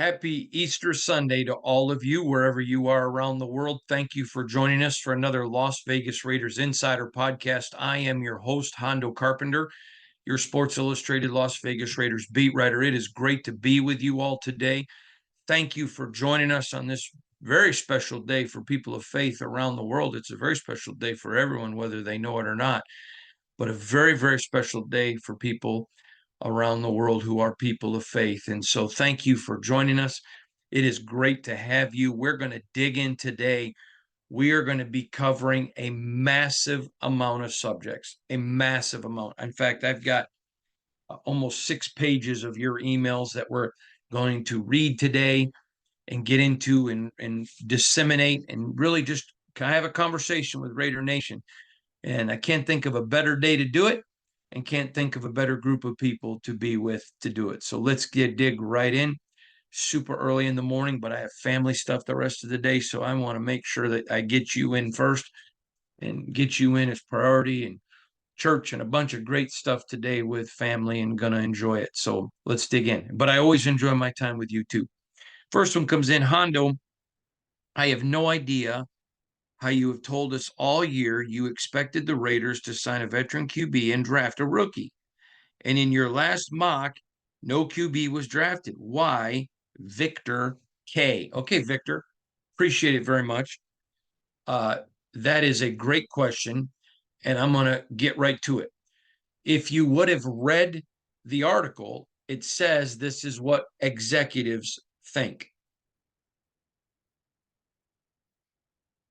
Happy Easter Sunday to all of you, wherever you are around the world. Thank you for joining us for another Las Vegas Raiders Insider podcast. I am your host, Hondo Carpenter, your Sports Illustrated Las Vegas Raiders beat writer. It is great to be with you all today. Thank you for joining us on this very special day for people of faith around the world. It's a very special day for everyone, whether they know it or not, but a very, very special day for people around the world who are people of faith. And so thank you for joining us. It is great to have you. We're going to dig in today. We are going to be covering a massive amount of subjects, a massive amount. In fact, I've got almost 6 pages of your emails that we're going to read today and get into and disseminate and really just kind of have a conversation with Raider Nation. And I can't think of a better day to do it and can't think of a better group of people to be with to do it. So let's dig right in. Super early in the morning, but I have family stuff the rest of the day. So I want to make sure that I get you in first and get you in as priority, and church and a bunch of great stuff today with family, and gonna enjoy it. So let's dig in. But I always enjoy my time with you too. First one comes in, Hondo. I have no idea how you have told us all year you expected the Raiders to sign a veteran QB and draft a rookie. And in your last mock, no QB was drafted. Why? Victor K. Okay, Victor, appreciate it very much. That is a great question, and I'm going to get right to it. If you would have read the article, it says this is what executives think.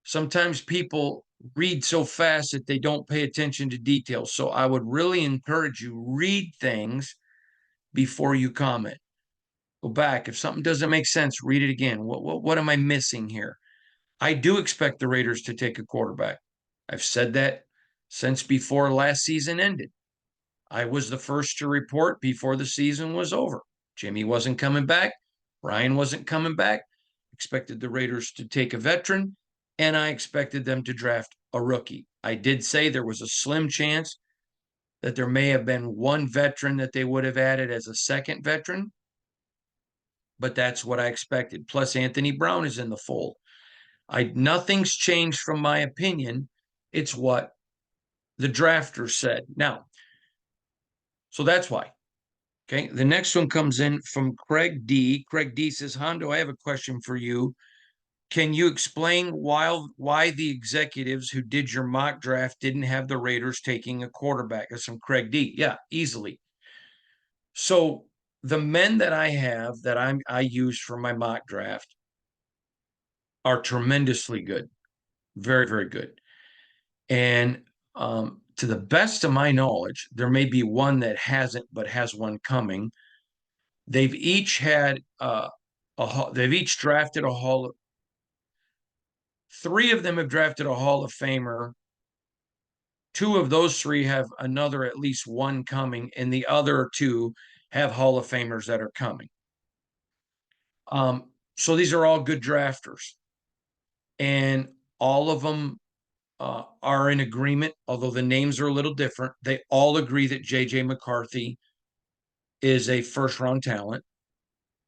Sometimes people read so fast that they don't pay attention to details. So I would really encourage you, read things before you comment. Go back. If something doesn't make sense, read it again. What am I missing here? I do expect the Raiders to take a quarterback. I've said that since before last season ended. I was the first to report before the season was over. Jimmy wasn't coming back. Brian wasn't coming back. Expected the Raiders to take a veteran, and I expected them to draft a rookie. I did say there was a slim chance that there may have been one veteran that they would have added as a second veteran, but that's what I expected. Plus, Anthony Brown is in the fold. Nothing's changed from my opinion. It's what the drafter said. Now, so that's why. Okay, the next one comes in from Craig D. Craig D says, Hondo, I have a question for you. Can you explain why the executives who did your mock draft didn't have the Raiders taking a quarterback? That's from Craig D. Yeah, easily. So the men that I have that I use for my mock draft are tremendously good, very, very good. And to the best of my knowledge, there may be one that hasn't, but has one coming. They've each had they've each drafted a Hall of 3 of them have drafted a Hall of Famer. 2 of those 3 have another, at least one coming, and the other 2 have Hall of Famers that are coming. So these are all good drafters, and all of them are in agreement, although the names are a little different. They all agree that J.J. McCarthy is a first-round talent.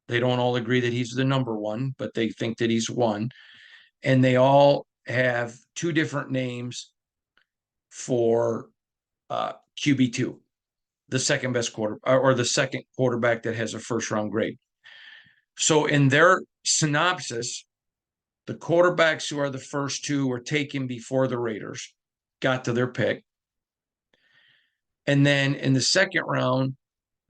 They don't all agree that he's the number one, but they think that he's one. And they all have 2 different names for QB2, the second best or the second quarterback that has a first-round grade. So in their synopsis, the quarterbacks who are the first 2 were taken before the Raiders got to their pick. And then in the second round,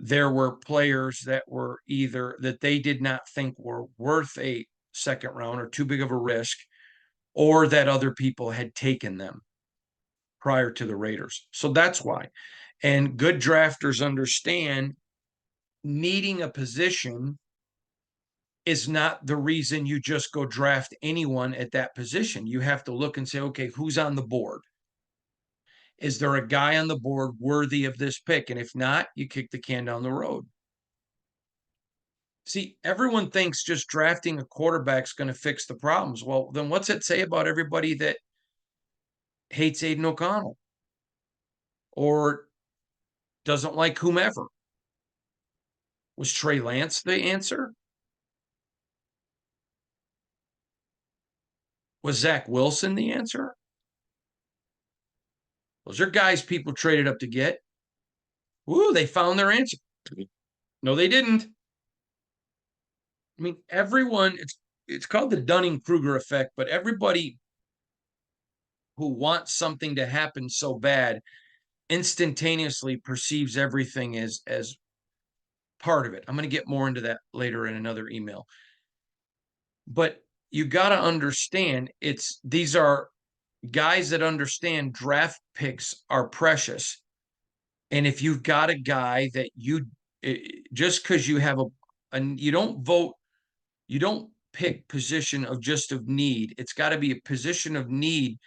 there were players that were either that they did not think were worth a second round or too big of a risk, or that other people had taken them prior to the Raiders. So that's why. And good drafters understand needing a position is not the reason you just go draft anyone at that position. You have to look and say, okay, who's on the board? Is there a guy on the board worthy of this pick? And if not, you kick the can down the road. See, everyone thinks just drafting a quarterback is going to fix the problems. Well, then what's it say about everybody that hates Aiden OConnell or doesn't like whomever? Was Trey Lance the answer? Was Zach Wilson the answer? Those are guys people traded up to get. Ooh, they found their answer. No, they didn't. I mean, everyone, it's called the Dunning-Kruger effect, but everybody who wants something to happen so bad instantaneously perceives everything as part of it. I'm going to get more into that later in another email. But you got to understand these are guys that understand draft picks are precious. And if you've got a guy that just because you have you don't vote, you don't pick position of need. It's got to be a position of need,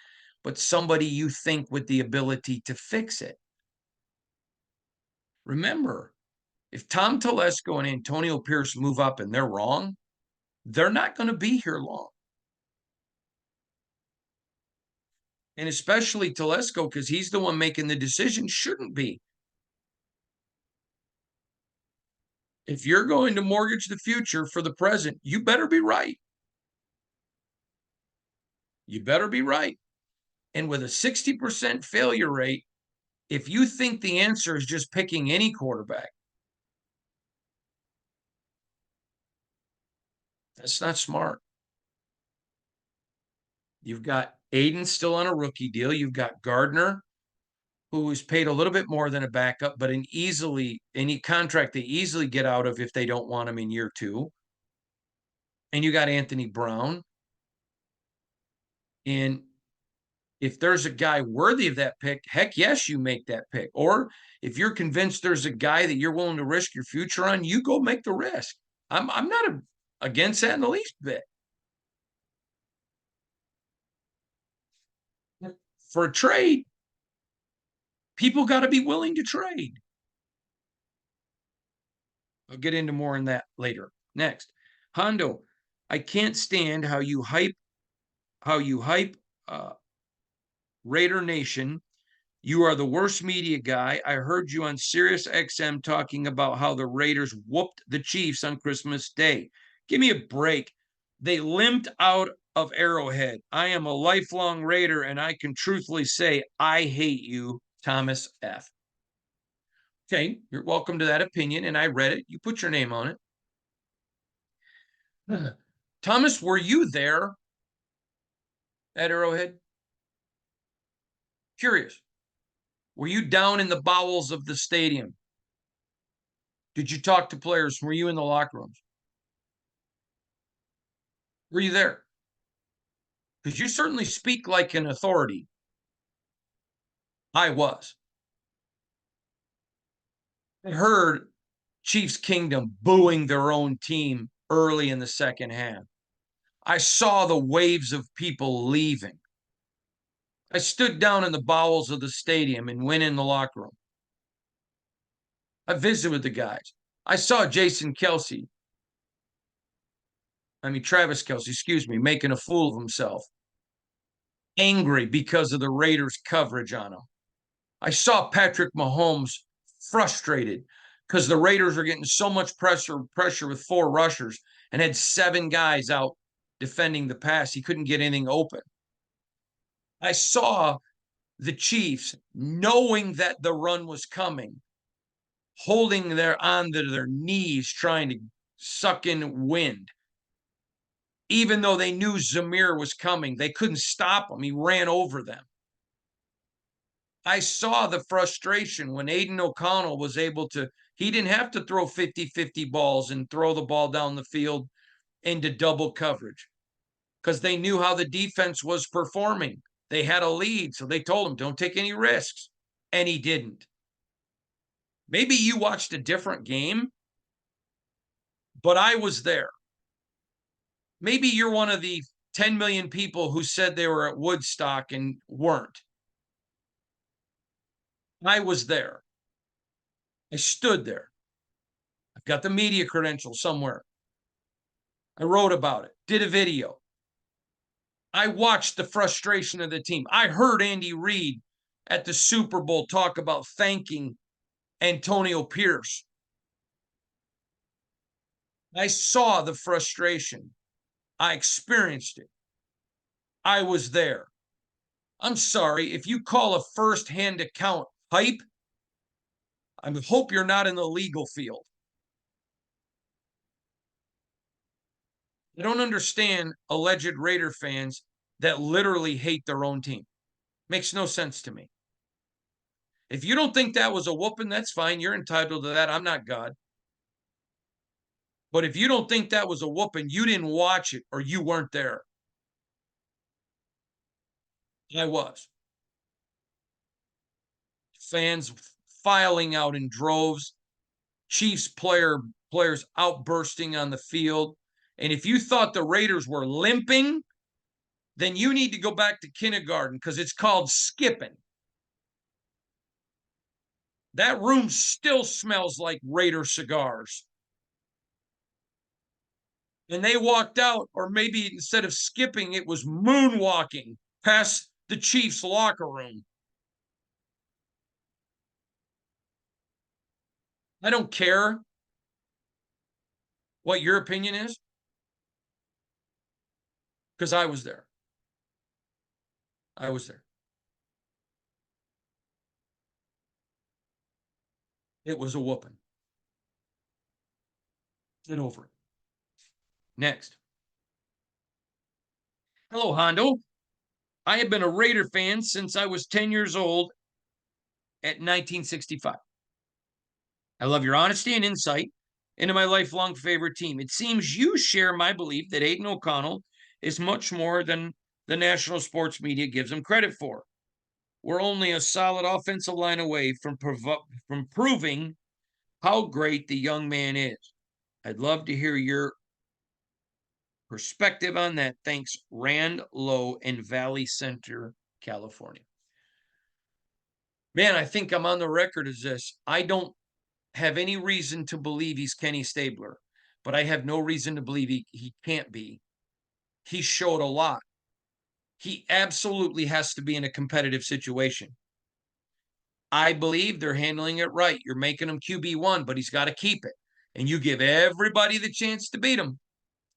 but somebody you think with the ability to fix it. Remember, if Tom Telesco and Antonio Pierce move up and they're wrong, they're not going to be here long. And especially Telesco, because he's the one making the decision, shouldn't be. If you're going to mortgage the future for the present, you better be right. You better be right. And with a 60% failure rate, if you think the answer is just picking any quarterback, that's not smart. You've got Aiden still on a rookie deal. You've got Gardner, who is paid a little bit more than a backup, but any contract they easily get out of if they don't want him in year 2. And you got Anthony Brown. And if there's a guy worthy of that pick, heck yes, you make that pick. Or if you're convinced there's a guy that you're willing to risk your future on, you go make the risk. I'm not against that in the least bit. For a trade, people got to be willing to trade. I'll get into more on that later. Next, Hondo, I can't stand how you hype Raider Nation. You are the worst media guy. I heard you on Sirius XM talking about how the Raiders whooped the Chiefs on Christmas Day. Give me a break. They limped out of Arrowhead. I am a lifelong Raider, and I can truthfully say I hate you, Thomas F. Okay, you're welcome to that opinion, and I read it. You put your name on it. Thomas, were you there at Arrowhead? Curious. Were you down in the bowels of the stadium? Did you talk to players? Were you in the locker rooms? Were you there? Because you certainly speak like an authority. I was. I heard Chiefs Kingdom booing their own team early in the second half. I saw the waves of people leaving. I stood down in the bowels of the stadium and went in the locker room. I visited with the guys. I saw Travis Kelce, making a fool of himself, angry because of the Raiders' coverage on him. I saw Patrick Mahomes frustrated because the Raiders were getting so much pressure with 4 rushers and had 7 guys out defending the pass. He couldn't get anything open. I saw the Chiefs, knowing that the run was coming, holding onto their knees, trying to suck in wind. Even though they knew Zamir was coming, they couldn't stop him. He ran over them. I saw the frustration when Aiden OConnell was able to, he didn't have to throw 50-50 balls and throw the ball down the field into double coverage because they knew how the defense was performing. They had a lead, so they told him, don't take any risks. And he didn't. Maybe you watched a different game, but I was there. Maybe you're one of the 10 million people who said they were at Woodstock and weren't. I was there. I stood there. I've got the media credentials somewhere. I wrote about it, did a video. I watched the frustration of the team. I heard Andy Reid at the Super Bowl talk about thanking Antonio Pierce. I saw the frustration. I experienced it. I was there. I'm sorry, if you call a first-hand account hype, I hope you're not in the legal field. I don't understand alleged Raider fans that literally hate their own team. Makes no sense to me. If you don't think that was a whooping, that's fine. You're entitled to that. I'm not God. But if you don't think that was a whooping, you didn't watch it or you weren't there. I was. Fans filing out in droves, Chiefs players outbursting on the field. And if you thought the Raiders were limping, then you need to go back to kindergarten because it's called skipping. That room still smells like Raider cigars. And they walked out, or maybe instead of skipping, it was moonwalking past the Chiefs' locker room. I don't care what your opinion is because I was there. I was there. It was a whooping. Get over it. Next. Hello, Hondo. I have been a Raider fan since I was 10 years old at 1965. I love your honesty and insight into my lifelong favorite team. It seems you share my belief that Aiden OConnell is much more than the national sports media gives him credit for. We're only a solid offensive line away from proving how great the young man is. I'd love to hear your perspective on that. Thanks, Rand Lowe in Valley Center, California. Man, I think I'm on the record as this. I don't have any reason to believe he's Kenny Stabler, but I have no reason to believe he can't be. He showed a lot. He absolutely has to be in a competitive situation. I believe they're handling it right. You're making him QB1, but he's got to keep it. And you give everybody the chance to beat him.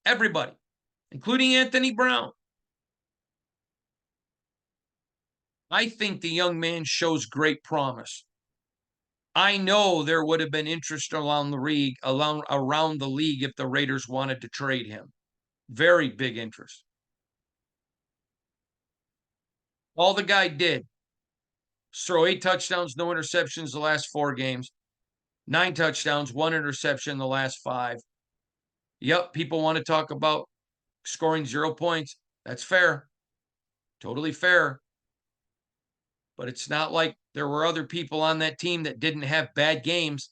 Everybody, including Anthony Brown. I think the young man shows great promise. I know there would have been interest around the league if the Raiders wanted to trade him. Very big interest. All the guy did was throw 8 touchdowns, no interceptions the last 4 games, 9 touchdowns, 1 interception the last 5. Yep, people want to talk about scoring 0 points. That's fair. Totally fair. But it's not like there were other people on that team that didn't have bad games.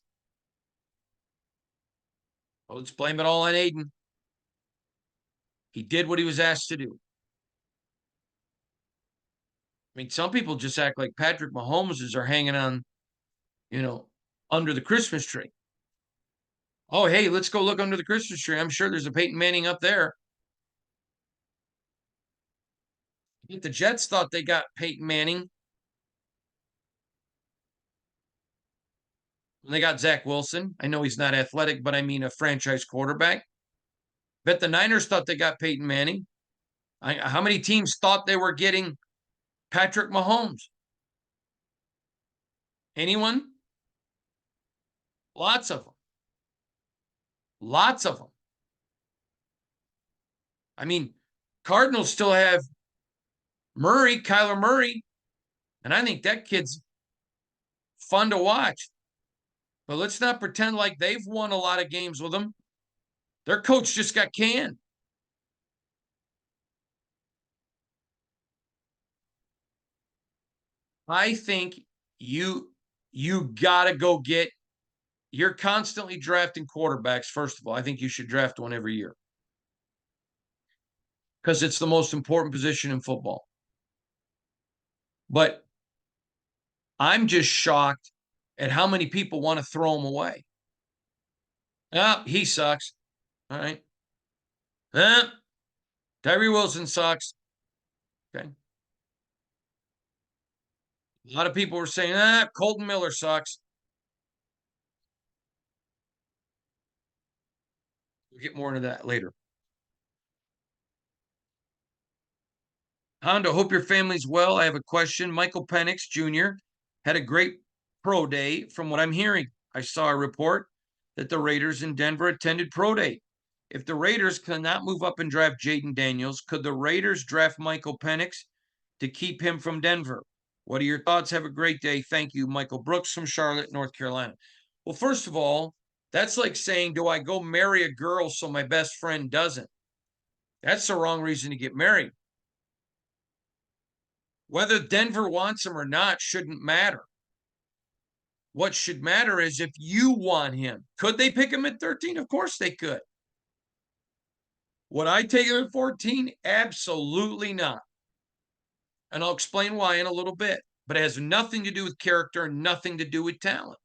Well, let's blame it all on Aiden. He did what he was asked to do. I mean, some people just act like Patrick Mahomes are hanging on, under the Christmas tree. Oh, hey, let's go look under the Christmas tree. I'm sure there's a Peyton Manning up there. The Jets thought they got Peyton Manning. They got Zach Wilson. I know he's not athletic, but I mean a franchise quarterback. Bet the Niners thought they got Peyton Manning. How many teams thought they were getting Patrick Mahomes? Anyone? Lots of them. Lots of them. I mean, Cardinals still have Kyler Murray, and I think that kid's fun to watch. But let's not pretend like they've won a lot of games with him. Their coach just got canned. I think you got to go get. You're constantly drafting quarterbacks. First of all, I think you should draft one every year because it's the most important position in football. But I'm just shocked at how many people want to throw him away. Ah, he sucks. All right. Tyree Wilson sucks. Okay. A lot of people were saying, Colton Miller sucks. We'll get more into that later. Hondo, hope your family's well. I have a question. Michael Penix Jr. had a great pro day. From what I'm hearing, I saw a report that the Raiders in Denver attended pro day. If the Raiders cannot move up and draft Jaden Daniels, could the Raiders draft Michael Penix to keep him from Denver? What are your thoughts? Have a great day. Thank you, Michael Brooks from Charlotte, North Carolina. Well, first of all, that's like saying, do I go marry a girl so my best friend doesn't? That's the wrong reason to get married. Whether Denver wants him or not shouldn't matter. What should matter is if you want him. Could they pick him at 13? Of course they could. Would I take him at 14? Absolutely not. And I'll explain why in a little bit. But it has nothing to do with character and nothing to do with talent.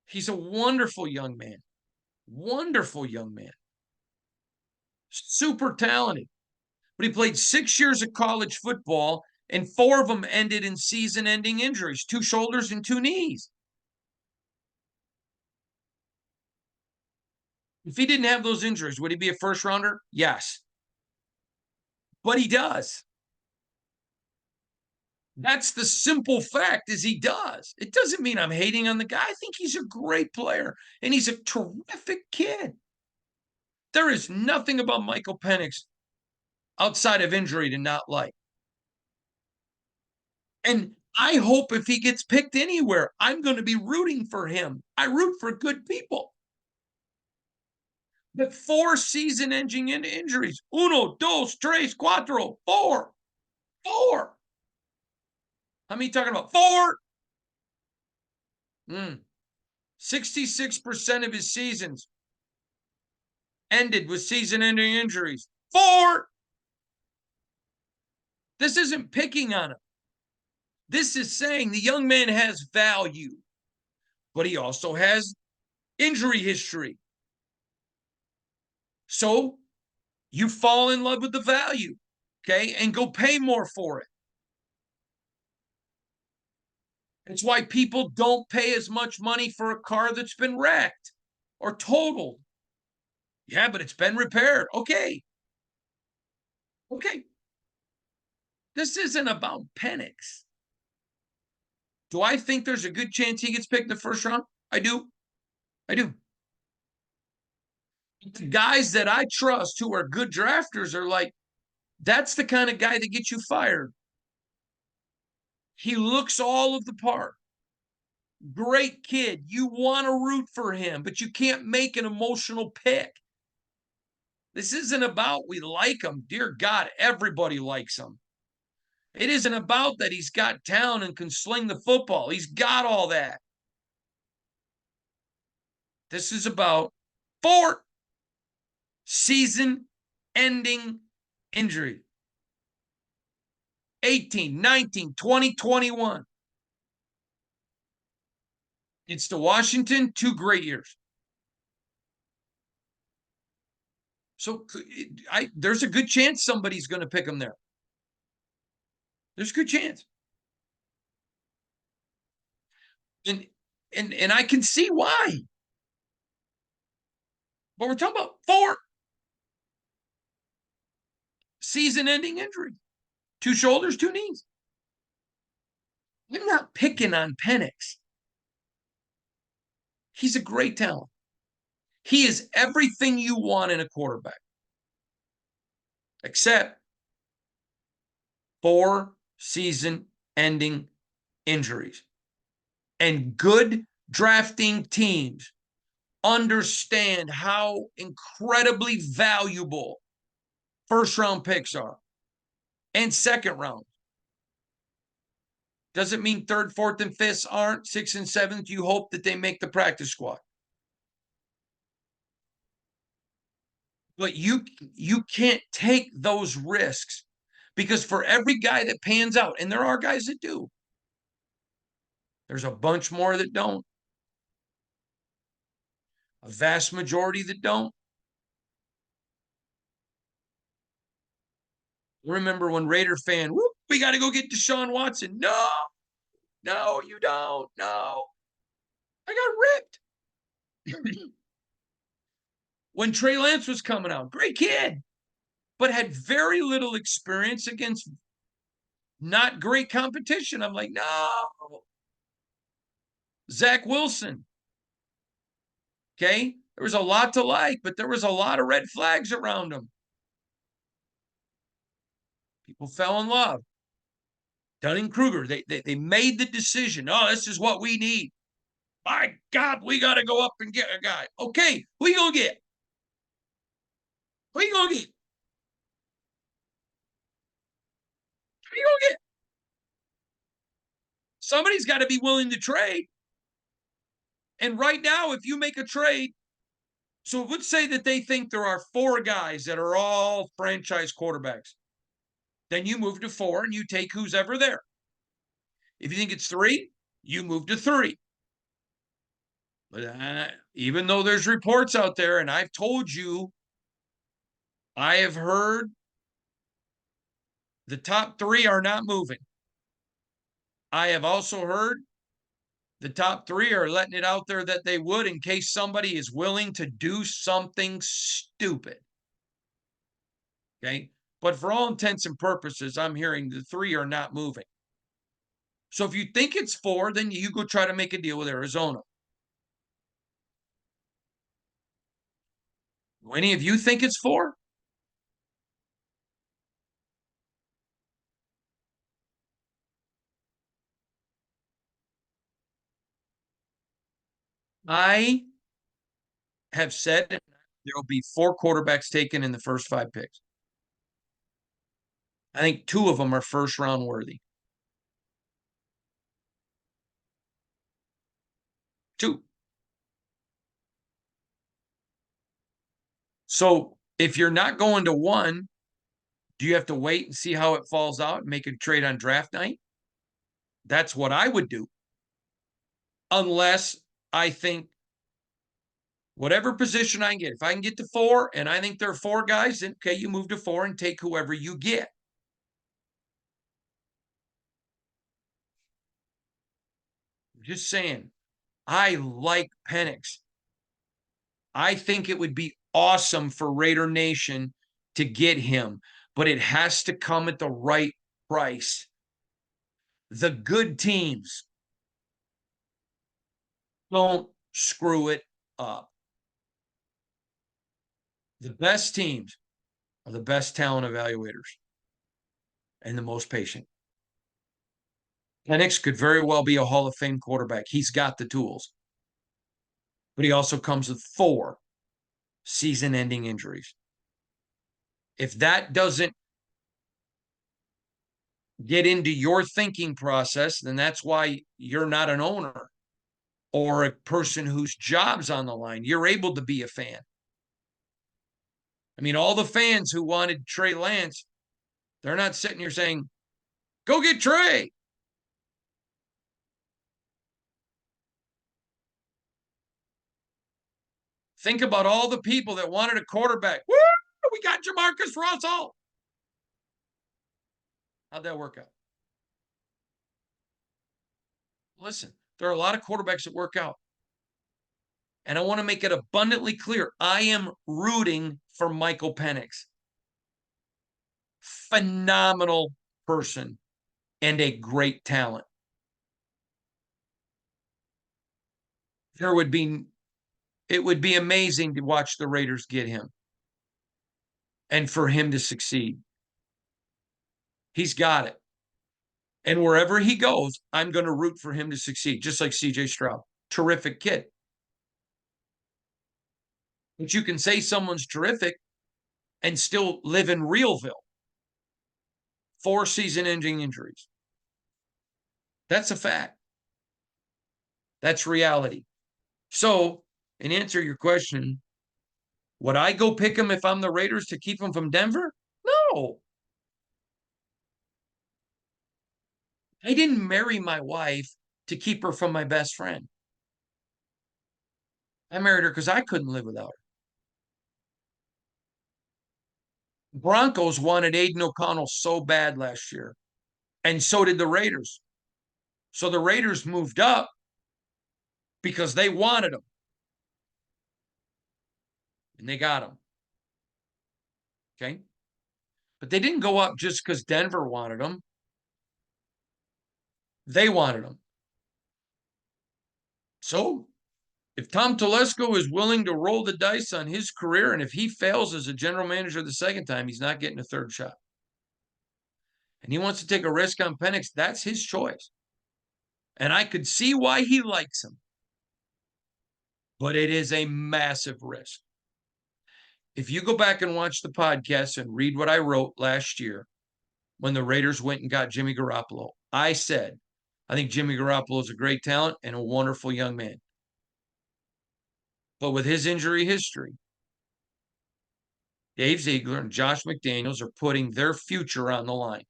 He's a wonderful young man. Wonderful young man. Super talented. But he played 6 years of college football, and 4 of them ended in season-ending injuries, 2 shoulders and 2 knees. If he didn't have those injuries, would he be a first rounder? Yes. But he does. That's the simple fact is he does. It doesn't mean I'm hating on the guy. I think he's a great player, and he's a terrific kid. There is nothing about Michael Penix outside of injury to not like. And I hope if he gets picked anywhere, I'm going to be rooting for him. I root for good people. But 4 season-ending injuries. 1, 2, 3, 4. 4. 4. How many talking about? 4. 66% of his seasons ended with season-ending injuries. 4. This isn't picking on him. This is saying the young man has value, but he also has injury history. So you fall in love with the value, okay, and go pay more for it. It's why people don't pay as much money for a car that's been wrecked or totaled. Yeah, but it's been repaired. Okay. Okay. This isn't about Penix. Do I think there's a good chance he gets picked in the first round? I do. I do. The guys that I trust who are good drafters are like, that's the kind of guy that gets you fired. He looks all of the part. Great kid. You want to root for him, but you can't make an emotional pick. This isn't about we like him. Dear God, everybody likes him. It isn't about that he's got talent and can sling the football. He's got all that. This is about 4 season-ending injury. 18, 19, 20, 21. It's to Washington, 2 great years. So there's a good chance somebody's going to pick him there. There's a good chance. And I can see why. But we're talking about 4 season-ending injuries. 2 shoulders, 2 knees. I'm not picking on Penix. He's a great talent. He is everything you want in a quarterback, except 4 season-ending injuries. And good drafting teams understand how incredibly valuable first-round picks are and second round. Doesn't mean 3rd, 4th, and 5th aren't. 6th and 7th, you hope that they make the practice squad. But you can't take those risks because for every guy that pans out, and there are guys that do, there's a bunch more that don't. A vast majority that don't. Remember when Raider fan, whoop, we got to go get Deshaun Watson. No, you don't. No. I got ripped. When Trey Lance was coming out, great kid. but had very little experience against not great competition. I'm like, no. Zach Wilson. Okay. There was a lot to like, but there was a lot of red flags around him. People fell in love. Dunning-Kruger, they made the decision. Oh, this is what we need. My God, we got to go up and get a guy. Okay, who you going to get? Who you going to get? Who you going to get? Somebody's got to be willing to trade. And right now, if you make a trade, so let's say that they think there are 4 guys that are all franchise quarterbacks. Then you move to 4 and you take who's ever there. If you think it's 3, you move to 3. But even though there's reports out there, and I've told you, I have heard the top 3 are not moving. I have also heard the top 3 are letting it out there that they would in case somebody is willing to do something stupid. Okay. But for all intents and purposes, I'm hearing the 3 are not moving. So if you think it's 4, then you go try to make a deal with Arizona. Do any of you think it's 4? I have said there will be 4 quarterbacks taken in the first 5 picks. I think 2 of them are first round worthy. 2. So if you're not going to 1, do you have to wait and see how it falls out and make a trade on draft night? That's what I would do. Unless I think whatever position I can get, if I can get to 4 and I think there are 4 guys, then okay, you move to 4 and take whoever you get. Just saying, I like Penix. I think it would be awesome for Raider Nation to get him, but it has to come at the right price. The good teams don't screw it up. The best teams are the best talent evaluators and the most patient. Penix could very well be a Hall of Fame quarterback. He's got the tools. But he also comes with 4 season-ending injuries. If that doesn't get into your thinking process, then that's why you're not an owner or a person whose job's on the line. You're able to be a fan. I mean, all the fans who wanted Trey Lance, they're not sitting here saying, go get Trey. Think about all the people that wanted a quarterback. Woo! We got Jamarcus Russell. How'd that work out? Listen, there are a lot of quarterbacks that work out. And I want to make it abundantly clear. I am rooting for Michael Penix. Phenomenal person and a great talent. It would be amazing to watch the Raiders get him and for him to succeed. He's got it. And wherever he goes, I'm going to root for him to succeed, just like CJ Stroud. Terrific kid. But you can say someone's terrific and still live in Realville. 4 season-ending injuries. That's a fact. That's reality. So, in answer to your question, would I go pick him if I'm the Raiders to keep him from Denver? No. I didn't marry my wife to keep her from my best friend. I married her because I couldn't live without her. Broncos wanted Aiden OConnell so bad last year, and so did the Raiders. So the Raiders moved up because they wanted him, and they got him. Okay? But they didn't go up just because Denver wanted them. They wanted them. So if Tom Telesco is willing to roll the dice on his career, and if he fails as a general manager the second time, he's not getting a third shot. And he wants to take a risk on Penix, that's his choice. And I could see why he likes him. But it is a massive risk. If you go back and watch the podcast and read what I wrote last year when the Raiders went and got Jimmy Garoppolo, I said, I think Jimmy Garoppolo is a great talent and a wonderful young man. But with his injury history, Dave Ziegler and Josh McDaniels are putting their future on the line.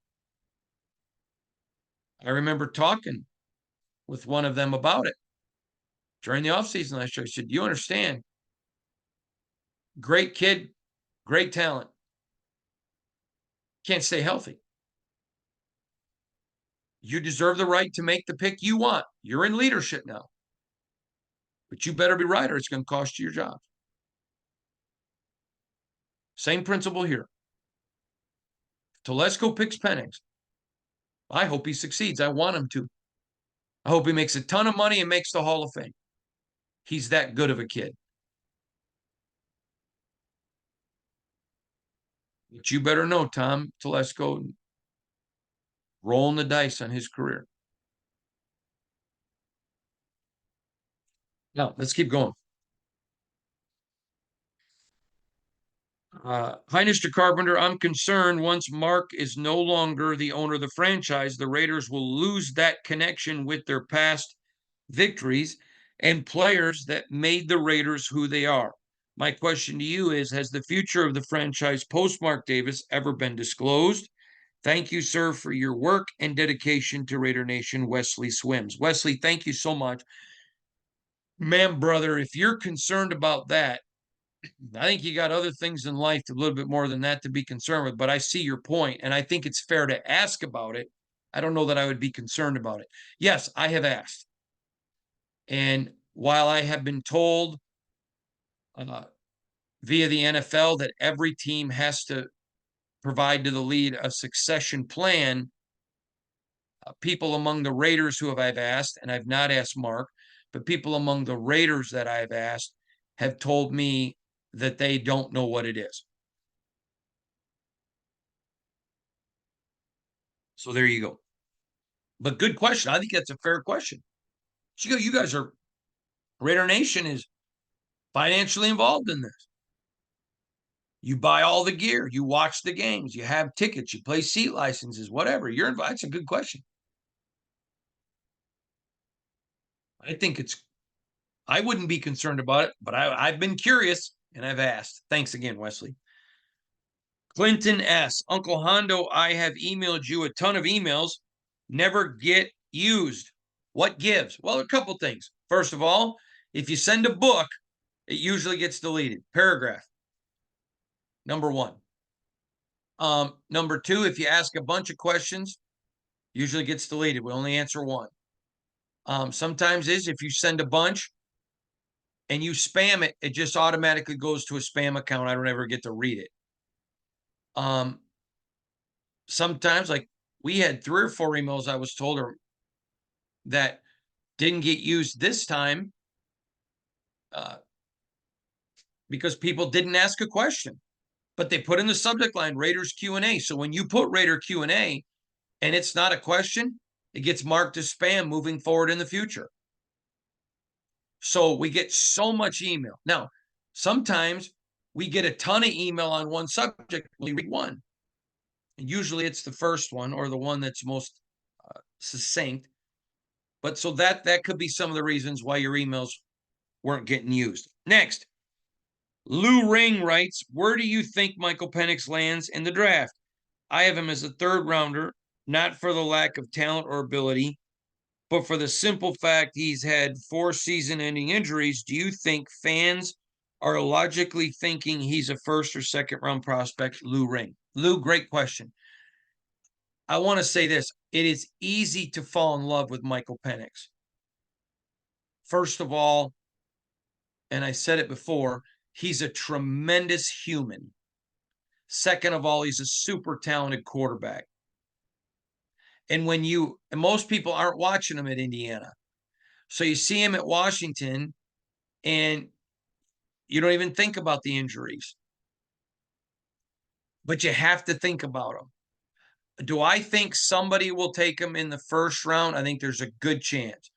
I remember talking with one of them about it during the offseason last year. I said, you understand? Great kid, great talent. Can't stay healthy. You deserve the right to make the pick you want. You're in leadership now. But you better be right or it's going to cost you your job. Same principle here. If Telesco picks Penix, I hope he succeeds. I want him to. I hope he makes a ton of money and makes the Hall of Fame. He's that good of a kid. But you better know Tom Telesco rolling the dice on his career. Now, let's keep going. Hi, Mr. Carpenter. I'm concerned once Mark is no longer the owner of the franchise, the Raiders will lose that connection with their past victories and players that made the Raiders who they are. My question to you is, has the future of the franchise post Mark Davis ever been disclosed? Thank you, sir, for your work and dedication to Raider Nation. Wesley Swims. Wesley, thank you so much. Man, brother, if you're concerned about that, I think you got other things in life a little bit more than that to be concerned with, but I see your point, and I think it's fair to ask about it. I don't know that I would be concerned about it. Yes, I have asked. And while I have been told via the NFL that every team has to provide to the lead a succession plan, people among the Raiders who I've asked, and I've not asked Mark, but people among the Raiders that I've asked have told me that they don't know what it is. So there you go. But good question. I think that's a fair question. You guys are, Raider Nation is financially involved in this. You buy all the gear, you watch the games, you have tickets, you play seat licenses, whatever. You're invited. That's a good question. I wouldn't be concerned about it, but I've been curious and I've asked. Thanks again, Wesley. Clinton S. Uncle Hondo, I have emailed you a ton of emails. Never get used. What gives? Well, a couple things. First of all, if you send a book, it usually gets deleted. Paragraph. Number one. Number two, if you ask a bunch of questions, usually gets deleted. We only answer one. Sometimes if you send a bunch and you spam it, it just automatically goes to a spam account. I don't ever get to read it. Sometimes, like we had 3 or 4 emails I was told that didn't get used this time because people didn't ask a question, but they put in the subject line Raiders Q&A. So when you put Raider Q&A and it's not a question, it gets marked as spam moving forward in the future. So we get so much email. Now, sometimes we get a ton of email on one subject. We read one. And usually it's the first one or the one that's most succinct. But so that could be some of the reasons why your emails weren't getting used. Next, Lou Ring writes, where do you think Michael Penix lands in the draft? I have him as a 3rd rounder, not for the lack of talent or ability, but for the simple fact he's had 4 season-ending injuries. Do you think fans are logically thinking he's a 1st or 2nd round prospect? Lou Ring. Lou, great question. I want to say this. It is easy to fall in love with Michael Penix. First of all, and I said it before, he's a tremendous human. Second of all, he's a super talented quarterback. And most people aren't watching him at Indiana. So you see him at Washington and you don't even think about the injuries. But you have to think about him. Do I think somebody will take him in the first round? I think there's a good chance.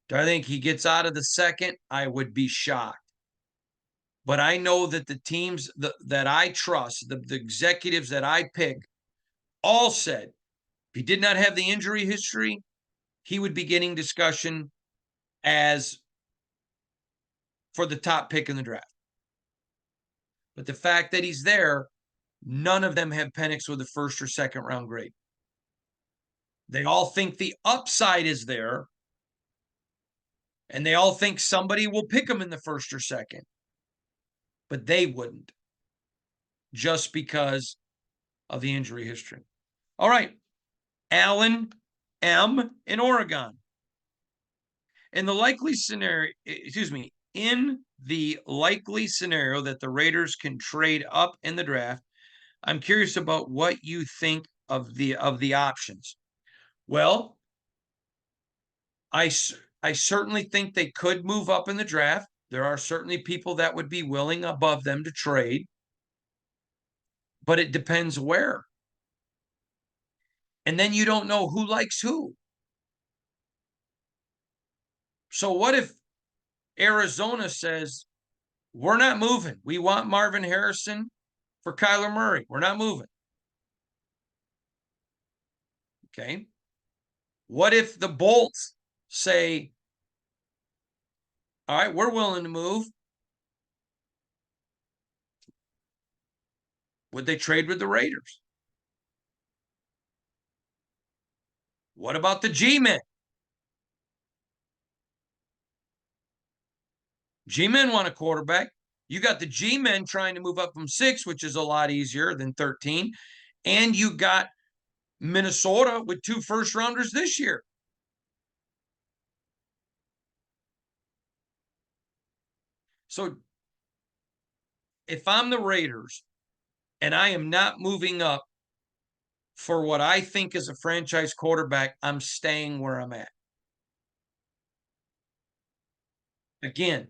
Do I think he gets out of the second? I would be shocked. But I know that the teams that I trust, the executives that I pick, all said if he did not have the injury history, he would be getting discussion as for the top pick in the draft. But the fact that he's there, none of them have Penix with a first or second round grade. They all think the upside is there, and they all think somebody will pick him in the first or second. But they wouldn't, just because of the injury history. All right. Alan M. in Oregon. In the likely scenario that the Raiders can trade up in the draft, I'm curious about what you think of the options. Well, I certainly think they could move up in the draft. There are certainly people that would be willing above them to trade, but it depends where. And then you don't know who likes who. So what if Arizona says, we're not moving. We want Marvin Harrison for Kyler Murray. We're not moving. Okay. What if the Bolts say, all right, we're willing to move? Would they trade with the Raiders? What about the G-Men? G-Men want a quarterback. You got the G-Men trying to move up from 6, which is a lot easier than 13. And you got Minnesota with 2 first-rounders this year. So if I'm the Raiders and I am not moving up for what I think is a franchise quarterback, I'm staying where I'm at. Again,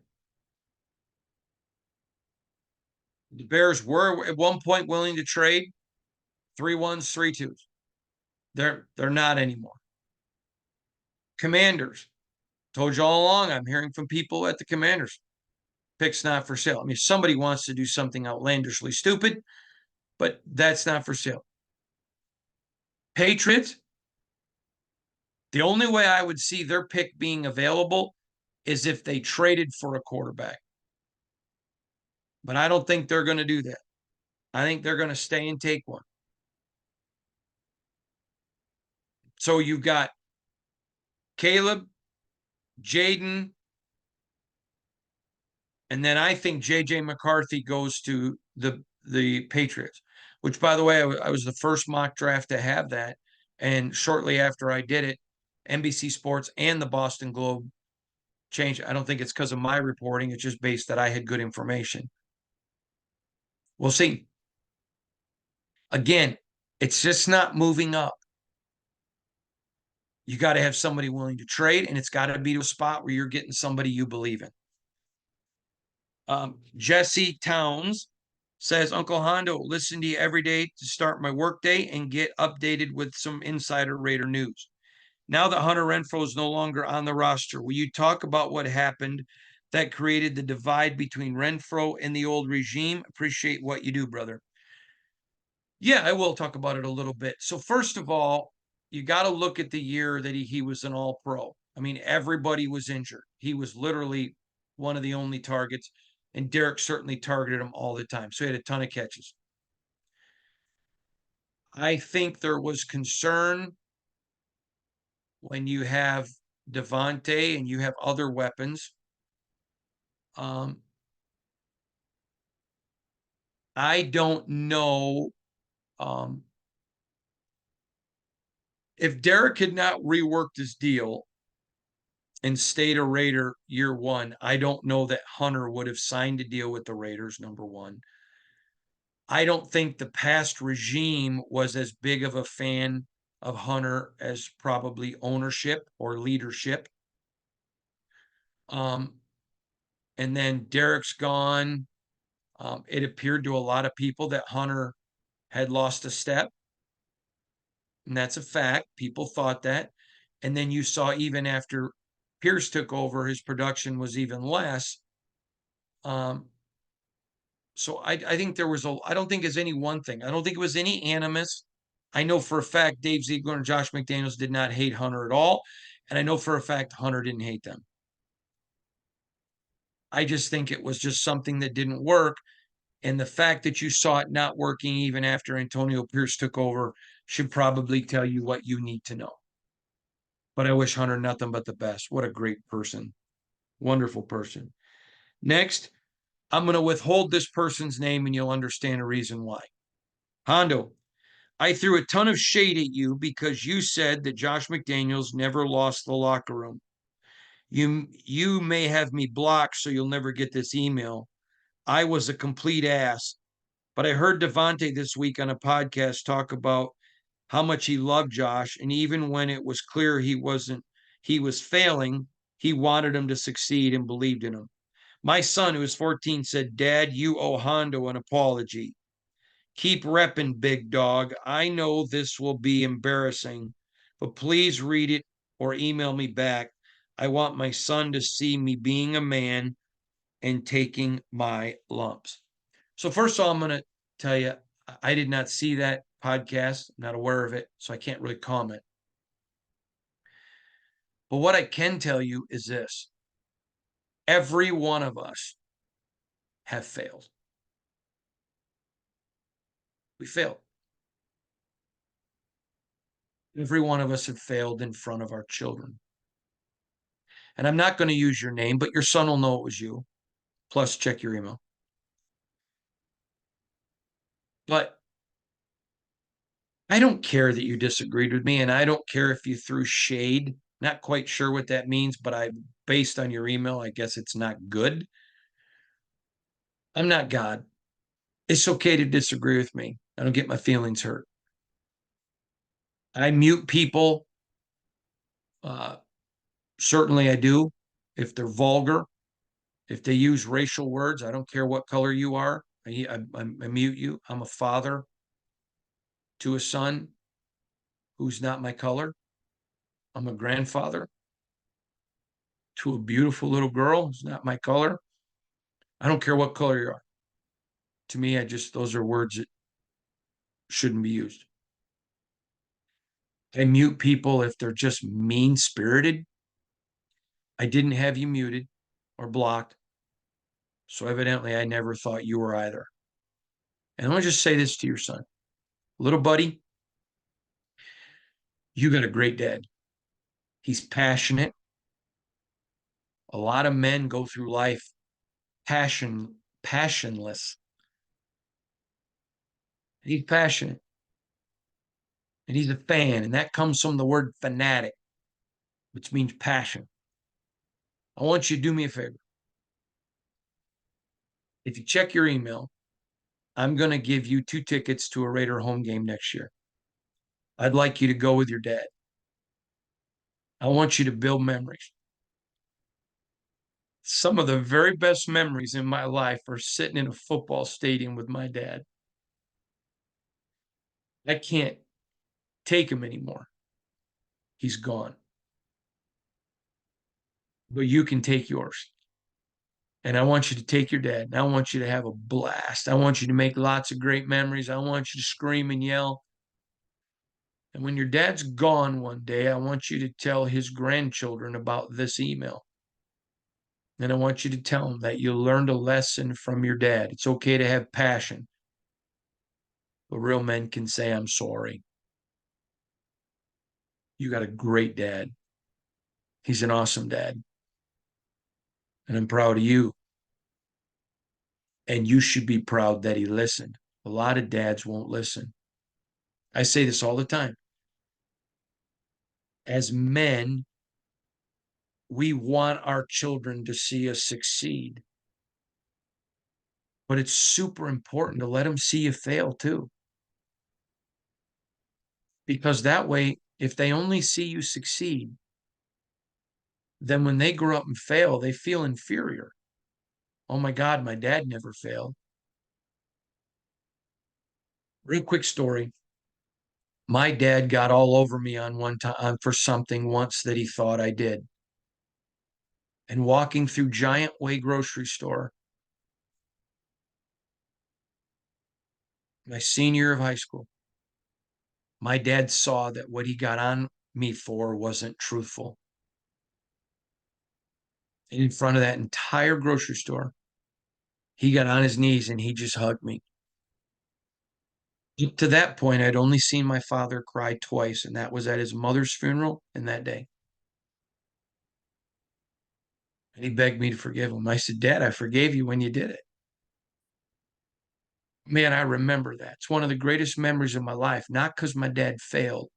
the Bears were at one point willing to trade 3-1s, 3-2s. They're not anymore. Commanders. Told you all along, I'm hearing from people at the Commanders. Pick's not for sale. I mean, somebody wants to do something outlandishly stupid, but that's not for sale. Patriots, the only way I would see their pick being available is if they traded for a quarterback. But I don't think they're going to do that. I think they're going to stay and take one. So you've got Caleb, Jaden, and then I think J.J. McCarthy goes to the Patriots, which, by the way, I was the first mock draft to have that. And shortly after I did it, NBC Sports and the Boston Globe changed. I don't think it's because of my reporting. It's just based that I had good information. We'll see. Again, it's just not moving up. You got to have somebody willing to trade, and it's got to be to a spot where you're getting somebody you believe in. Jesse Towns says, Uncle Hondo, listen to you every day to start my workday and get updated with some insider Raider news. Now that Hunter Renfrow is no longer on the roster, will you talk about what happened that created the divide between Renfrow and the old regime? Appreciate what you do, brother. Yeah, I will talk about it a little bit. So first of all, you got to look at the year that he was an all-pro. I mean, everybody was injured. He was literally one of the only targets, and Derek certainly targeted him all the time. So he had a ton of catches. I think there was concern when you have Devontae and you have other weapons. I don't know if Derek had not reworked his deal and stayed a Raider year one, I don't know that Hunter would have signed a deal with the Raiders, number one. I don't think the past regime was as big of a fan of Hunter as probably ownership or leadership. And then Derek's gone. It appeared to a lot of people that Hunter had lost a step. And that's a fact. People thought that. And then you saw even after Pierce took over, his production was even less. So I think there was I don't think it's any one thing. I don't think it was any animus. I know for a fact Dave Ziegler and Josh McDaniels did not hate Hunter at all. And I know for a fact Hunter didn't hate them. I just think it was just something that didn't work. And the fact that you saw it not working even after Antonio Pierce took over should probably tell you what you need to know. But I wish Hunter nothing but the best. What a great person. Wonderful person. Next, I'm going to withhold this person's name and you'll understand a reason why. Hondo, I threw a ton of shade at you because you said that Josh McDaniels never lost the locker room. You may have me blocked so you'll never get this email. I was a complete ass, but I heard Devontae this week on a podcast talk about how much he loved Josh, and even when it was clear he was failing, he wanted him to succeed and believed in him. My son, who is 14, said, Dad, you owe Hondo an apology. Keep repping, big dog. I know this will be embarrassing, but please read it or email me back. I want my son to see me being a man and taking my lumps. So first of all, I'm going to tell you, I did not see that podcast. I'm not aware of it, so I can't really comment. But what I can tell you is this. Every one of us have failed. We failed. Every one of us have failed in front of our children. And I'm not going to use your name, but your son will know it was you. Plus, check your email. But I don't care that you disagreed with me, and I don't care if you threw shade. Not quite sure what that means, but based on your email, I guess it's not good. I'm not God. It's okay to disagree with me. I don't get my feelings hurt. I mute people. Certainly I do. If they're vulgar, if they use racial words, I don't care what color you are. I mute you. I'm a father to a son who's not my color. I'm a grandfather to a beautiful little girl who's not my color. I don't care what color you are. To me, those are words that shouldn't be used. I mute people if they're just mean spirited. I didn't have you muted or blocked. So evidently, I never thought you were either. And I want to just say this to your son. Little buddy, you got a great dad. He's passionate. A lot of men go through life passionless. He's passionate. And he's a fan. And that comes from the word fanatic, which means passion. I want you to do me a favor. If you check your email, I'm going to give you 2 tickets to a Raider home game next year. I'd like you to go with your dad. I want you to build memories. Some of the very best memories in my life are sitting in a football stadium with my dad. I can't take him anymore. He's gone. But you can take yours. And I want you to take your dad. And I want you to have a blast. I want you to make lots of great memories. I want you to scream and yell. And when your dad's gone one day, I want you to tell his grandchildren about this email. And I want you to tell them that you learned a lesson from your dad. It's okay to have passion. But real men can say, I'm sorry. You got a great dad. He's an awesome dad. And I'm proud of you. And you should be proud that he listened. A lot of dads won't listen. I say this all the time. As men, we want our children to see us succeed. But it's super important to let them see you fail too. Because that way, if they only see you succeed, then when they grow up and fail, they feel inferior. Oh my God, my dad never failed. Real quick story. My dad got all over me on one time for something once that he thought I did. And walking through Giant Way grocery store, my senior year of high school, my dad saw that what he got on me for wasn't truthful. And in front of that entire grocery store, he got on his knees and he just hugged me. To that point, I'd only seen my father cry twice, and that was at his mother's funeral and that day. And he begged me to forgive him. I said, Dad, I forgave you when you did it. Man, I remember that. It's one of the greatest memories of my life, not because my dad failed,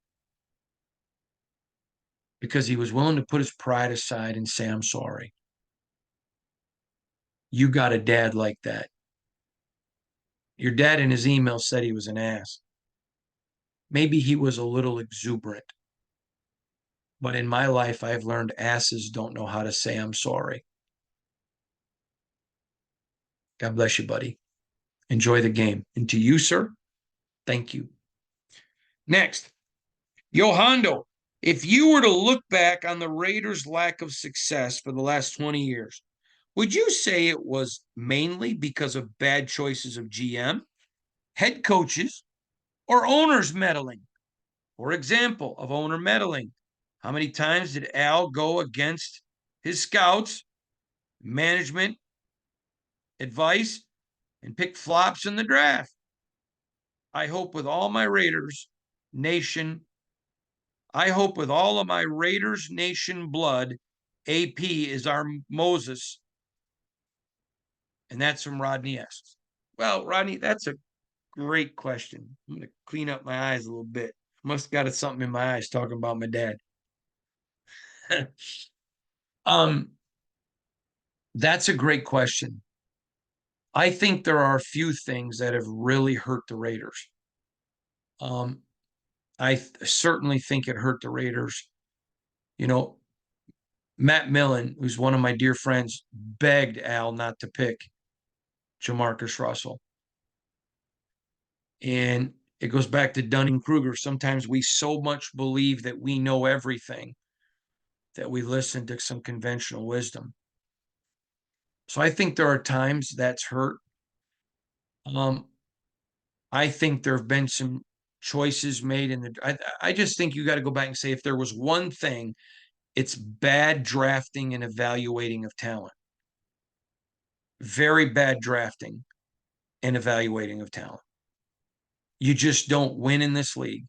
because he was willing to put his pride aside and say, I'm sorry. You got a dad like that. Your dad in his email said he was an ass. Maybe he was a little exuberant. But in my life, I've learned asses don't know how to say, I'm sorry. God bless you, buddy. Enjoy the game. And to you, sir, thank you. Next, Hondo. If you were to look back on the Raiders' lack of success for the last 20 years, would you say it was mainly because of bad choices of GM, head coaches, or owners meddling? For example, of owner meddling, how many times did Al go against his scouts, management advice, and pick flops in the draft? I hope with all my Raiders Nation, I hope with all of my Raiders Nation blood, AP is our Moses. And that's from Rodney S. Well, Rodney, that's a great question. I'm going to clean up my eyes a little bit. Must have got something in my eyes talking about my dad. um, that's a great question. I think there are a few things that have really hurt the Raiders. I certainly think it hurt the Raiders. You know, Matt Millen, who's one of my dear friends, begged Al not to pick Jamarcus Russell. And it goes back to Dunning-Kruger. Sometimes we so much believe that we know everything that we listen to some conventional wisdom. So I think there are times that's hurt. I think there have been some choices made in the. I just think you got to go back and say if there was one thing, it's bad drafting and evaluating of talent. Very bad drafting and evaluating of talent. You just don't win in this league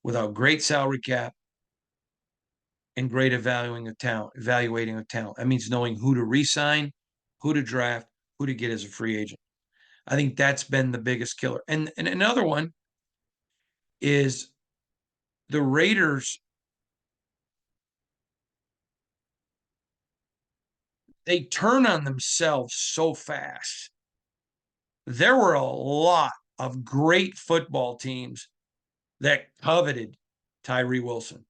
without great salary cap and great evaluating of talent. That means knowing who to re-sign, who to draft, who to get as a free agent. I think that's been the biggest killer. And another one is the Raiders. They turn on themselves so fast. There were a lot of great football teams that coveted Tyree Wilson.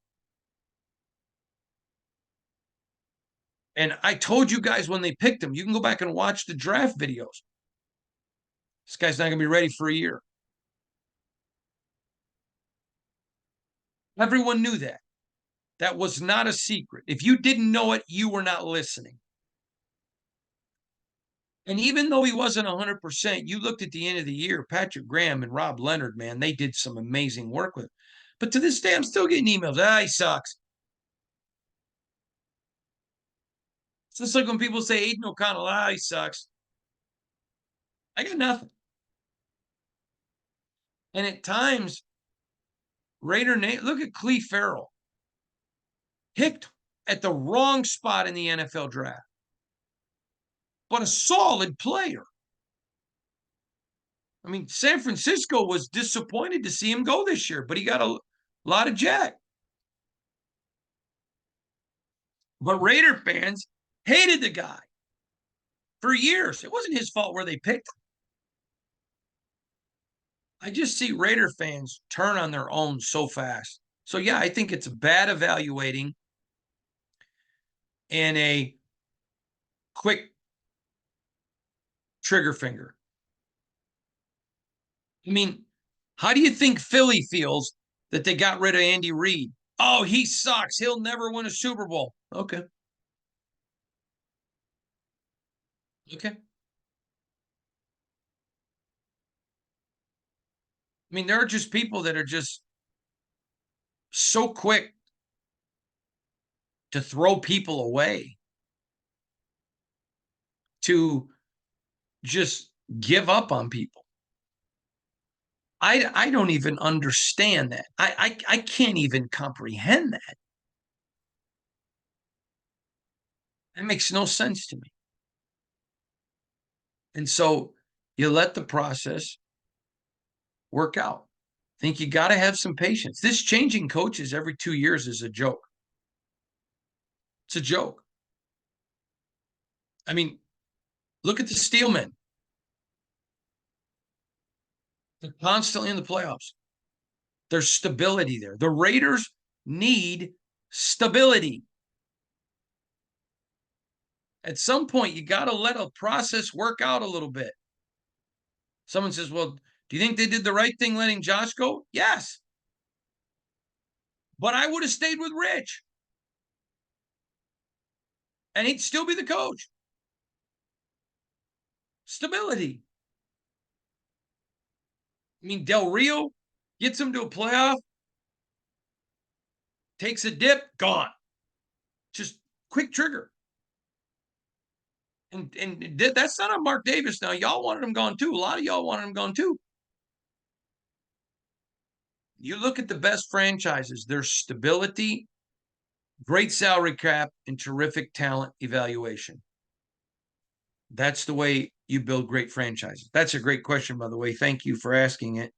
And I told you guys when they picked him, you can go back and watch the draft videos. This guy's not going to be ready for a year. Everyone knew that. That was not a secret. If you didn't know it, you were not listening. And even though he wasn't 100%, you looked at the end of the year, Patrick Graham and Rob Leonard, man, they did some amazing work with him. But to this day, I'm still getting emails. He sucks. It's just like when people say Aiden OConnell, he sucks. I got nothing. And at times, Raider Nate, look at Cleve Farrell. Picked at the wrong spot in the NFL draft, but a solid player. I mean, San Francisco was disappointed to see him go this year, but he got a lot of jack. But Raider fans hated the guy for years. It wasn't his fault where they picked him. I just see Raider fans turn on their own so fast. So yeah, I think it's bad evaluating and a quick trigger finger. I mean, how do you think Philly feels that they got rid of Andy Reid? Oh, he sucks. He'll never win a Super Bowl. Okay. Okay. I mean, there are just people that are just so quick to throw people away, to just give up on people. I don't even understand that. I can't even comprehend that. That makes no sense to me. And so you let the process work out. I think you got to have some patience. This changing coaches every 2 years is a joke. It's a joke. I mean, look at the Steelmen. They're constantly in the playoffs. There's stability there. The Raiders need stability. At some point, you got to let a process work out a little bit. Someone says, well, do you think they did the right thing letting Josh go? Yes. But I would have stayed with Rich. And he'd still be the coach. Stability. I mean, Del Rio gets him to a playoff, takes a dip, gone. Just quick trigger. And that's not on Mark Davis now. Y'all wanted him gone too. A lot of y'all wanted him gone too. You look at the best franchises, there's stability, great salary cap, and terrific talent evaluation. That's the way you build great franchises. That's a great question, by the way. Thank you for asking it.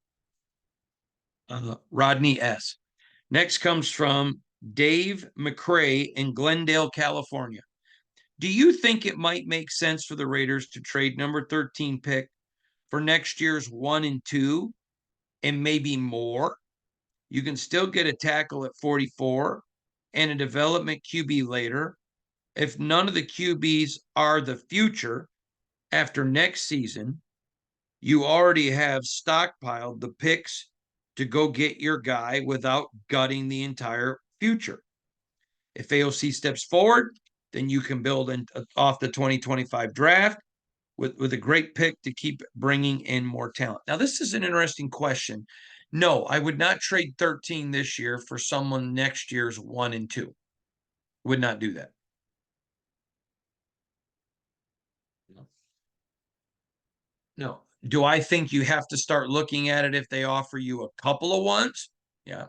Rodney S. Next comes from Dave McCrae in Glendale, California. Do you think it might make sense for the Raiders to trade number 13 pick for next year's 1 and 2 and maybe more? You can still get a tackle at 44 and a development QB later. If none of the QBs are the future after next season, you already have stockpiled the picks to go get your guy without gutting the entire future. If AOC steps forward, then you can build off the 2025 draft with a great pick to keep bringing in more talent. Now, this is an interesting question. No, I would not trade 13 this year for someone next year's 1 and 2. Would not do that. No. Do I think you have to start looking at it if they offer you a couple of ones? Yeah,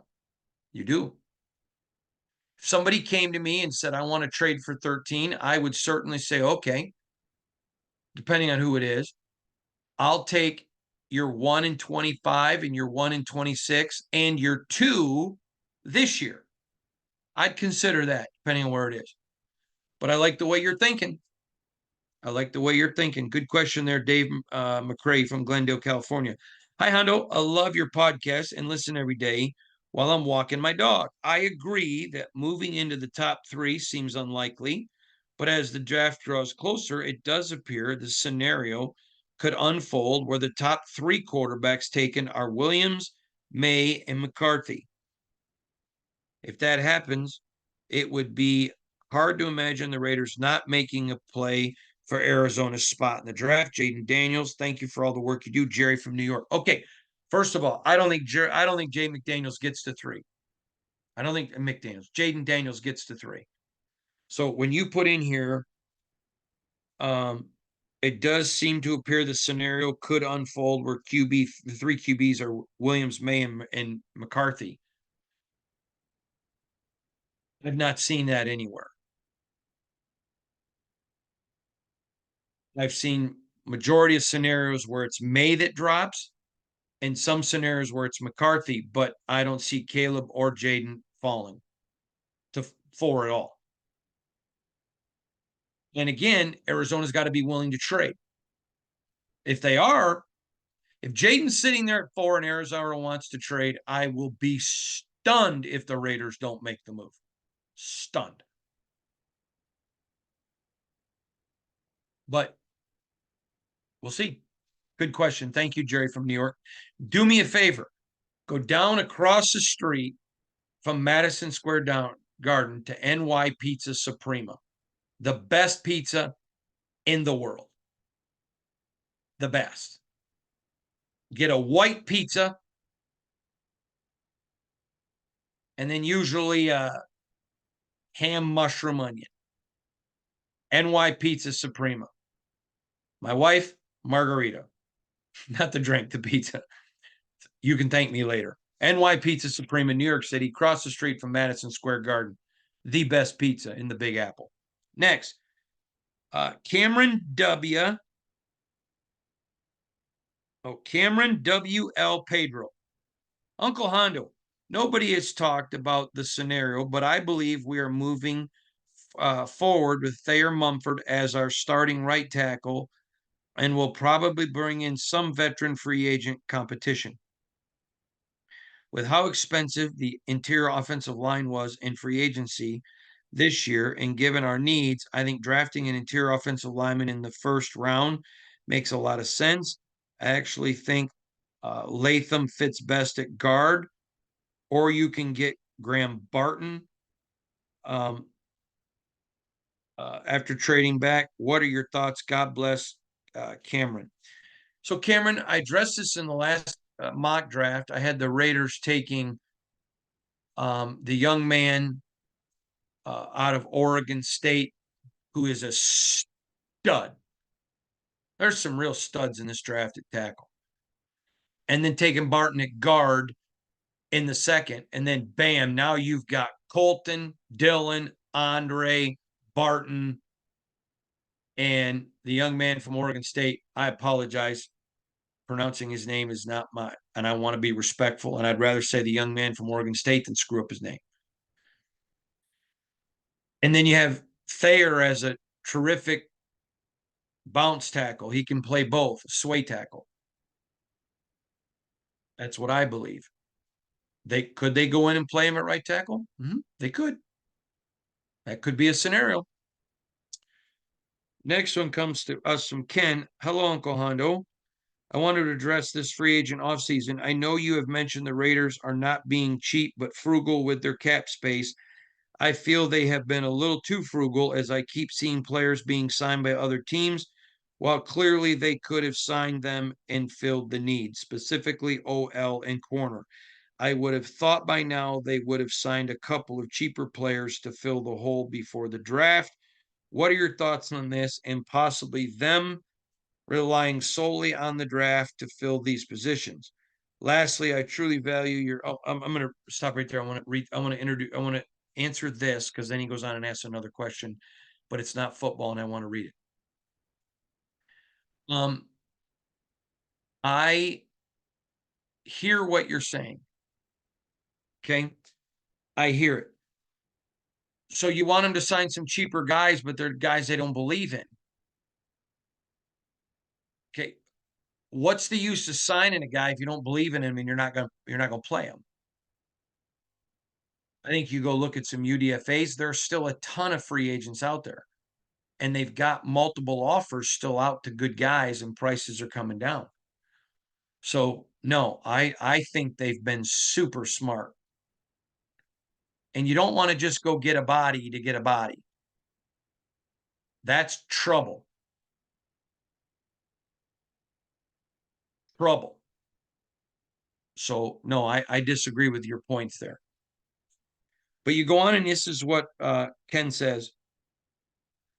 you do. If somebody came to me and said, I want to trade for 13, I would certainly say, okay, depending on who it is, I'll take your 1 and 25 and your 1 and 26 and your 2 this year. I'd consider that depending on where it is. But I like the way you're thinking. I like the way you're thinking. Good question there, Dave McCrae from Glendale, California. Hi, Hondo. I love your podcast and listen every day while I'm walking my dog. I agree that moving into the top 3 seems unlikely, but as the draft draws closer, it does appear the scenario could unfold where the top 3 quarterbacks taken are Williams, May, and McCarthy. If that happens, it would be hard to imagine the Raiders not making a play for Arizona's spot in the draft. Jaden Daniels, thank you for all the work you do. Jerry from New York. Okay, first of all, I don't think Jay McDaniels gets to 3. I don't think Jaden Daniels gets to 3. So when you put in here, it does seem to appear the scenario could unfold where the 3 QBs are Williams, May, and McCarthy. I've not seen that anywhere. I've seen majority of scenarios where it's May that drops and some scenarios where it's McCarthy, but I don't see Caleb or Jaden falling to 4 at all. And again, Arizona's got to be willing to trade. If they are, If Jaden's sitting there at 4 and Arizona wants to trade, I will be stunned if the Raiders don't make the move. Stunned. But we'll see. Good question. Thank you, Jerry from New York. Do me a favor. Go down across the street from Madison Square Garden to NY Pizza Suprema. The best pizza in the world. The best. Get a white pizza and then usually ham, mushroom, onion. NY Pizza Suprema. My wife, margarita. Not the drink, the pizza. You can thank me later. NY Pizza Suprema, New York City, across the street from Madison Square Garden. The best pizza in the Big Apple. Next, Cameron W. Cameron W.L. Pedro. Uncle Hondo, nobody has talked about the scenario, but I believe we are moving forward with Thayer Mumford as our starting right tackle and will probably bring in some veteran free agent competition. With how expensive the interior offensive line was in free agency this year, and given our needs, I think drafting an interior offensive lineman in the first round makes a lot of sense. I actually think Latham fits best at guard, or you can get Graham Barton after trading back. What are your thoughts? God bless, Cameron. So, Cameron, I addressed this in the last mock draft. I had the Raiders taking the young man out of Oregon State who is a stud. There's some real studs in this draft at tackle. And then taking Barton at guard in the second. And then, bam, now you've got Colton, Dylan, Andre, Barton, and the young man from Oregon State. I apologize. Pronouncing his name is not mine, and I want to be respectful, and I'd rather say the young man from Oregon State than screw up his name. And then you have Thayer as a terrific bounce tackle. He can play both, sway tackle. That's what I believe. Could they go in and play him at right tackle? Mm-hmm. They could. That could be a scenario. Next one comes to us from Ken. Hello, Uncle Hondo. I wanted to address this free agent offseason. I know you have mentioned the Raiders are not being cheap, but frugal with their cap space. I feel they have been a little too frugal as I keep seeing players being signed by other teams, while clearly they could have signed them and filled the need, specifically OL and corner. I would have thought by now they would have signed a couple of cheaper players to fill the hole before the draft. What are your thoughts on this and possibly them relying solely on the draft to fill these positions? Lastly, I truly value your. Oh, I'm going to stop right there. I want to read. I want to introduce. I want to answer this because then he goes on and asks another question, but it's not football, and I want to read it. I hear what you're saying. Okay, I hear it. So you want them to sign some cheaper guys, but they're guys they don't believe in. Okay, what's the use of signing a guy if you don't believe in him and you're not gonna play him? I think you go look at some UDFAs. There's still a ton of free agents out there, and they've got multiple offers still out to good guys, and prices are coming down. So no, I think they've been super smart. And you don't want to just go get a body to get a body. That's trouble. Trouble. So no, I disagree with your points there. But you go on, and this is what Ken says.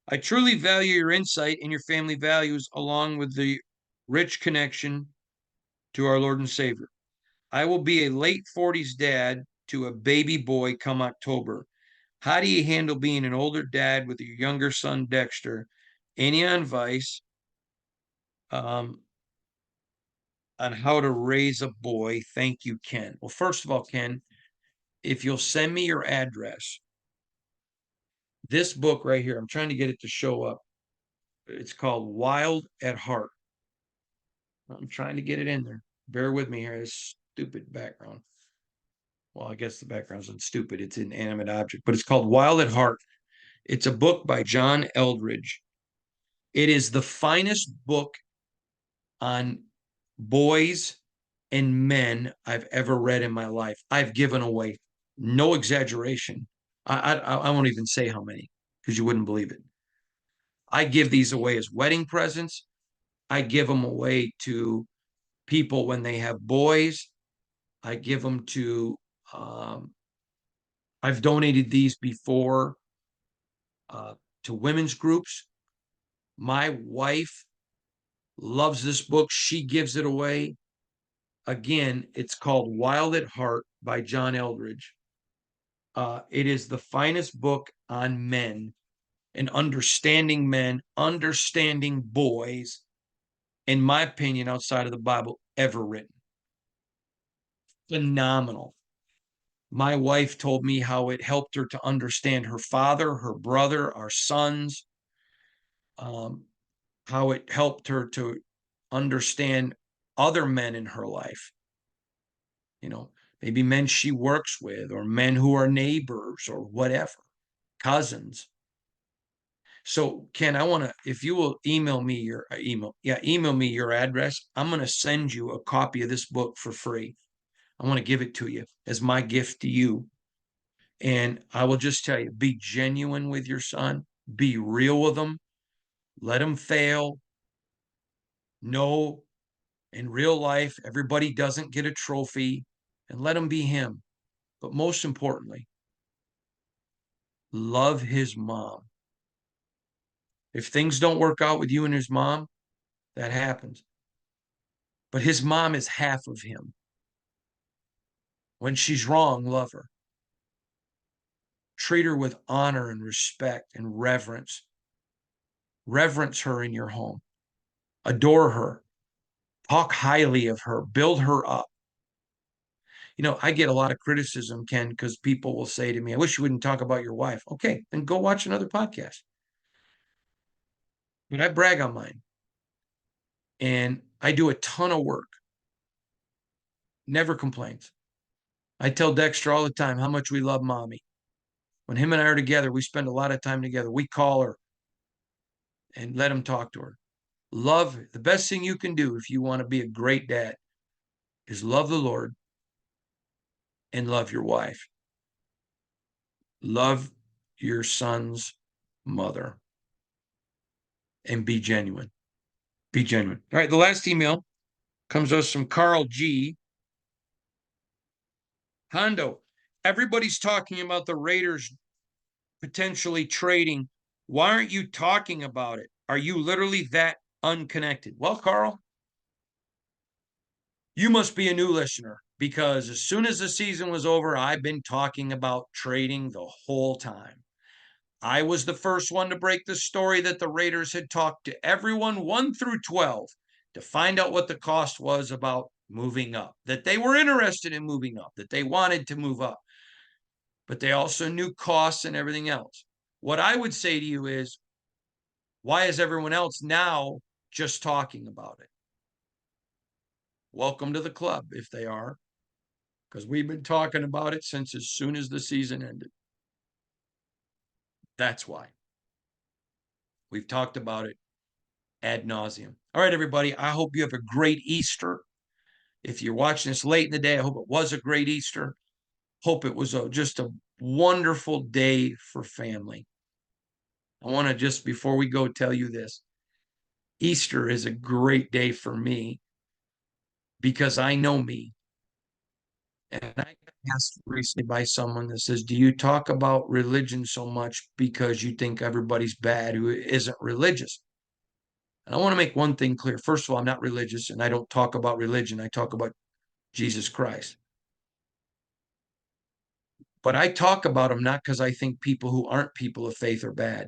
I truly value your insight and your family values, along with the rich connection to our Lord and Savior. I will be a late 40s dad to a baby boy come October. How do you handle being an older dad with your younger son, Dexter? Any advice on how to raise a boy? Thank you, Ken. Well, first of all, Ken, if you'll send me your address, this book right here, I'm trying to get it to show up. It's called Wild at Heart. I'm trying to get it in there. Bear with me here. This stupid background. Well, I guess the background's not stupid. It's an inanimate object, but it's called Wild at Heart. It's a book by John Eldredge. It is the finest book on boys and men I've ever read in my life. I've given away, no exaggeration. I won't even say how many because you wouldn't believe it. I give these away as wedding presents. I give them away to people when they have boys. I give them um, I've donated these before to women's groups. My wife loves this book. She gives it away. Again, it's called Wild at Heart by John Eldredge. It is the finest book on men and understanding men, understanding boys, in my opinion, outside of the Bible, ever written. Phenomenal. My wife told me how it helped her to understand her father, her brother, our sons, how it helped her to understand other men in her life. You know, maybe men she works with, or men who are neighbors, or whatever, cousins. So, Ken, I want to, if you will email me your email me your address. I'm going to send you a copy of this book for free. I want to give it to you as my gift to you. And I will just tell you, be genuine with your son, be real with him, let him fail. No, in real life, everybody doesn't get a trophy, and let him be him. But most importantly, love his mom. If things don't work out with you and his mom, that happens. But his mom is half of him. When she's wrong, love her. Treat her with honor and respect and reverence. Reverence her in your home. Adore her. Talk highly of her. Build her up. You know, I get a lot of criticism, Ken, because people will say to me, I wish you wouldn't talk about your wife. Okay, then go watch another podcast. But I brag on mine. And I do a ton of work. Never complains. I tell Dexter all the time how much we love mommy. When him and I are together, we spend a lot of time together. We call her and let him talk to her. Love, the best thing you can do if you want to be a great dad is love the Lord and love your wife. Love your son's mother and be genuine. Be genuine. All right, the last email comes to us from Carl G. Hondo, everybody's talking about the Raiders potentially trading. Why aren't you talking about it? Are you literally that unconnected? Well, Carl, you must be a new listener because as soon as the season was over, I've been talking about trading the whole time. I was the first one to break the story that the Raiders had talked to everyone 1 through 12 to find out what the cost was about moving up, that they were interested in moving up, that they wanted to move up, but they also knew costs and everything else. What I would say to you is, why is everyone else now just talking about it? Welcome to the club if they are, because we've been talking about it since as soon as the season ended. That's why. We've talked about it ad nauseum. All right, everybody. I hope you have a great Easter. If you're watching this late in the day, I hope it was a great Easter. Hope it was just a wonderful day for family. I want to just, before we go, tell you this. Easter is a great day for me because I know me. And I got asked recently by someone that says, do you talk about religion so much because you think everybody's bad who isn't religious? And I want to make one thing clear. First of all, I'm not religious and I don't talk about religion. I talk about Jesus Christ. But I talk about him not because I think people who aren't people of faith are bad.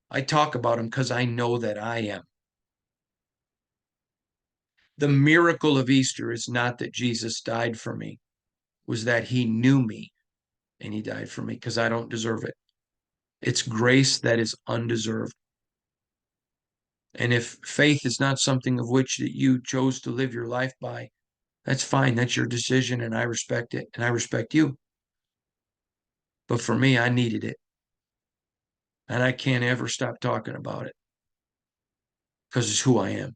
I talk about him because I know that I am. The miracle of Easter is not that Jesus died for me, was that he knew me and he died for me because I don't deserve it. It's grace that is undeserved. And if faith is not something of which that you chose to live your life by, that's fine. That's your decision, and I respect it, and I respect you. But for me, I needed it, and I can't ever stop talking about it because it's who I am.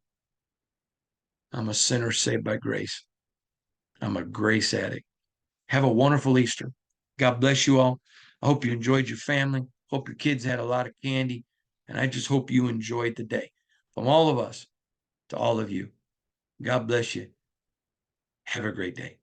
I'm a sinner saved by grace. I'm a grace addict. Have a wonderful Easter. God bless you all. I hope you enjoyed your family. Hope your kids had a lot of candy. And I just hope you enjoyed the day. From all of us to all of you, God bless you. Have a great day.